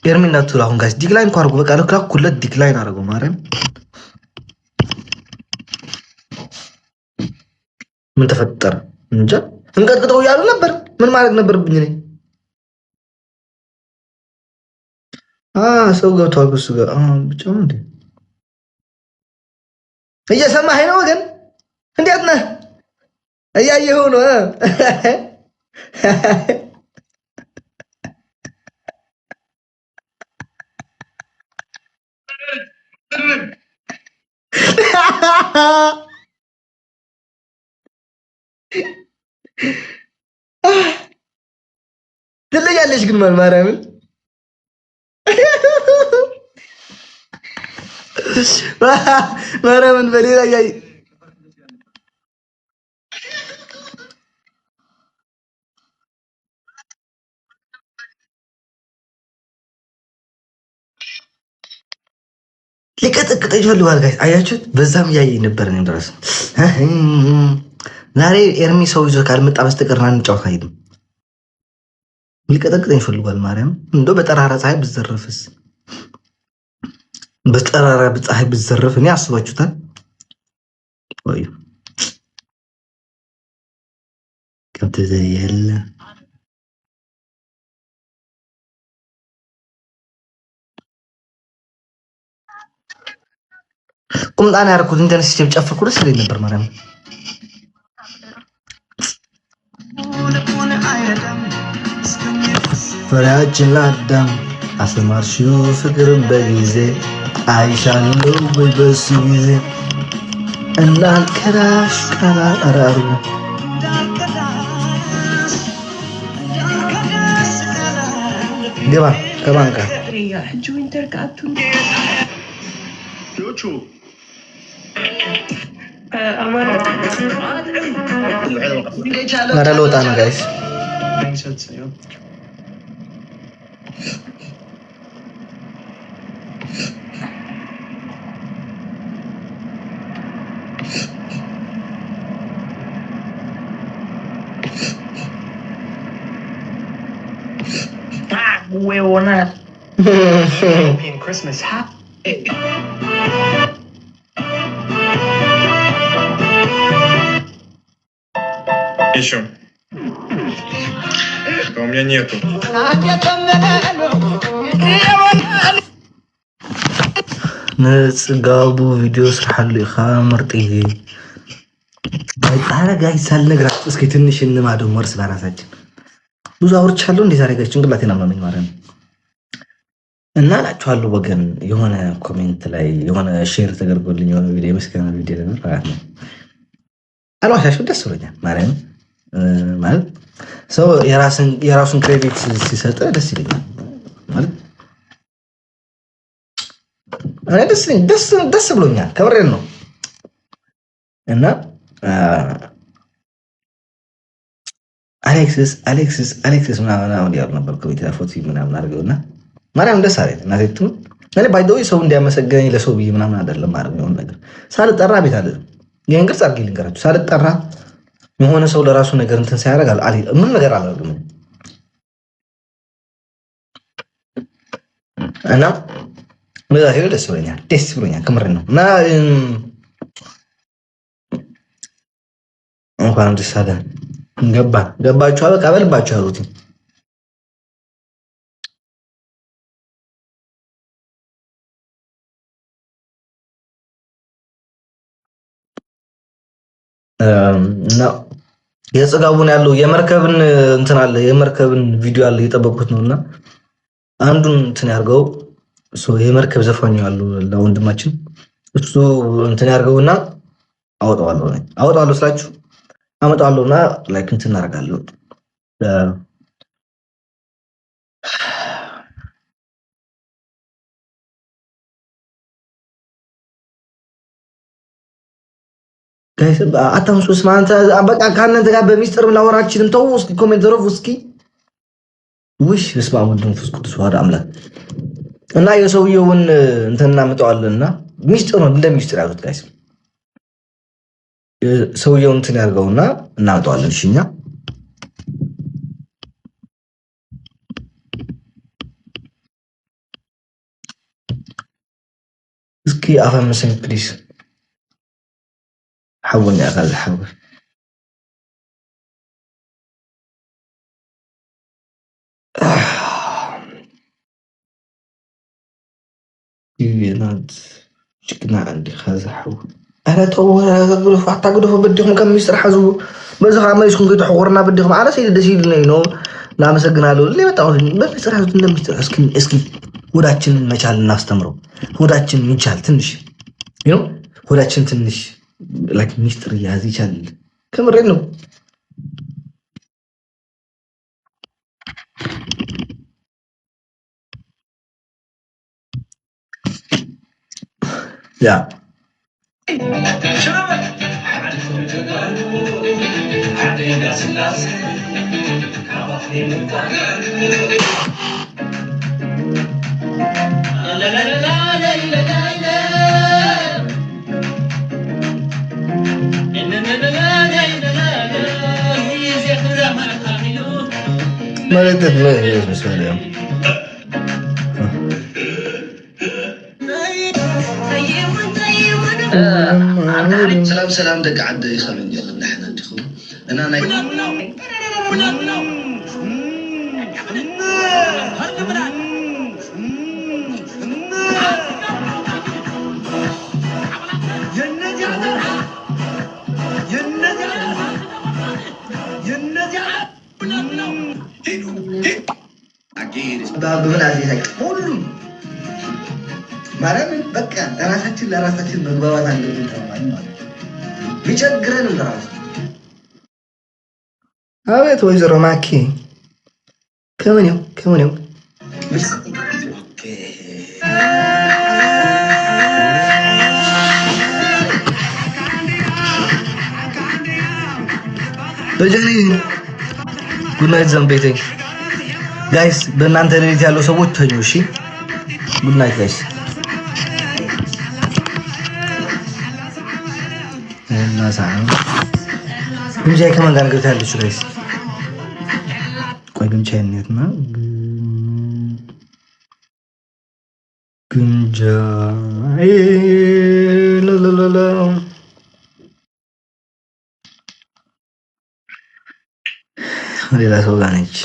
ኤርሚናቱ አሁን ጋይስ ዲክላይን ኳርጉ በቃ ለክላክ ኩለት ዲክላይን አረጉ ማረም ምን ተፈጠረ እንጃ እንቀጥቅጠው ያሉ ነበር ምን ማድረግ ነበርብኝ እኔ ሰው ገብቷል በሱ ጋር ብቻ ነው እንዴ እየሰማኸኝ ነው ወገን እንዴት ነህ እያየኸው ነው ትለያለሽ ግን ማርያምን ማርያምን በሌላ ያይ ሊቀጥቅጥ ይፈልጋል ጋይስ አያችሁት በዛም ያይ ነበር እኔም ድረስ ዛሬ ኤርሚ ሰው ይዞ ካልመጣ በስተቀር አንጫወት አይደለም ሊቀጥቅጥ ይፈልጋል ማርያም እንደው በጠራራ ፀሐይ ብዘረፍስ በጠራራ ፀሐይ ብዘረፍ እኔ አስባችሁታል ወይ ከተዘየለ ቁምጣና ያርኩት እንደነስ ጨፍርኩ ደስ ይለኝ ነበር ማርያም ፍሬያችን ላዳም አስተማርሽው ፍቅርን በጊዜ አይሻለው ወይ በሱ ጊዜ እንዳልከዳሽ ቃል አራሩ ገባ ከባንካ ኧረ ልወጣ ነው ጋይስ huevona. European Christmas happy. Еще. Что у меня нету. نصغابو ቪዲዮ ስራሐሉ ኢኻ ምርጥ ይሄ ባይጣራ ጋይስ ሳልነግራችሁ እስኪ ትንሽ እንማደው ወርስ በራሳችን ብዙ አውርቻለሁ እንዴ ዛሬ ጋር ጭንቅላቴን አመመኝ ማለት ነው እና ላችኋለሁ ወገን የሆነ ኮሜንት ላይ የሆነ ሼር ተደርጎልኝ የሆነ ቪዲዮ መስከና ቪዲዮ ማለት ነው አልዋሻሽም ደስ ብሎኛል ማለት ሰው የራሱን ክሬዲት ሲሰጥ ደስ ይለኛል ማለት እኔ ደስ ብሎኛል ከብሬን ነው እና አሌክሲስ ምናምን ያሉ ነበር ኮሚቴ ፎቶ ምናምን አድርገውና ማርያም ደስ አለኝ እና ዘይቱ እኔ ባይደው ሰው እንዲያመሰገኝ ለሰው ብዬ ምናምን አይደለም ማለት ነው ነገር ሳልጠራ ቤት አይደለም ይሄን ግልጽ አድርጌ ልንገራችሁ ሳልጠራ የሆነ ሰው ለራሱ ነገር እንትን ሳያደርግ ምን ነገር አላደርግም እና ለዛሬ ደስ ብሎኛል ከምር ነው እና እንኳን ደስ አለ ገባችሁ በቃ በልባችሁ አሉት ነው የጽጋቡን ያለው የመርከብን እንትን አለ የመርከብን ቪዲዮ አለ የጠበቁት ነውና አንዱን እንትን ያርገው የመርከብ ዘፋኙ ያለው ለወንድማችን እሱ እንትን ያርገውና አወጣዋለሁ ስላችሁ አመጣዋለሁና ላይክ እንትን እናደርጋለሁ ጋይስ አታንሱስ ማንተ በቃ ካንተ ጋር በሚስጥር ላወራችንም ተው እስኪ ኮሜንት ዘሮፍ እስኪ ውሽ በስመ አብ ወወልድ ወመንፈስ ቅዱስ አሐዱ አምላክ እና የሰውየውን እንትን እናመጣዋለንና ሚስጥር ነው እንደሚስጥር ያሉት ጋይስ ሰውየውን እንትን ያርገውና እናመጣዋለን እሺኛ اسكي افهمسني بليز حولني اقل حول يناد شكنا عندي خازة حول أنا تو حتى قدوا بديهم كم يسرح زو بس ما يسكن كده حورنا بديهم على سيد دسيد لينو لا مسجنا له ليه بتعود بس يسرح زو تندم يسرح اسكي وداችን መቻል እናስተምረው وداችን ይቻል ትንሽ وداችን ትንሽ ላይክ ሚስጥር ያዝ ይቻል ከምሬ ነው ያ مريت دماغي بالنسبة لي سلام سلام دق عد يخلون يلا نحن ندخل انا باب من عزيزك كلهم ማርያምን በቃ ራሳችን ለራሳችን መግባባት አለብን ተባባልን ማለት ቢቸግረን እንደራስ አቤት ወይዘሮ ማኪ ከምን በጀኒ ጉድ ናይት ዘንቤቴ ጋይስ በእናንተ ሌሊት ያለው ሰዎች ተኙ እሺ ጉድ ናይት ጋይስ ግምጃዬ ከማን ጋር ገብታለች ጋይስ ቆይ ግምጃዬ እንዴት ነው ግምጃዬ ለለለ ሌላ ሰው ጋር ነች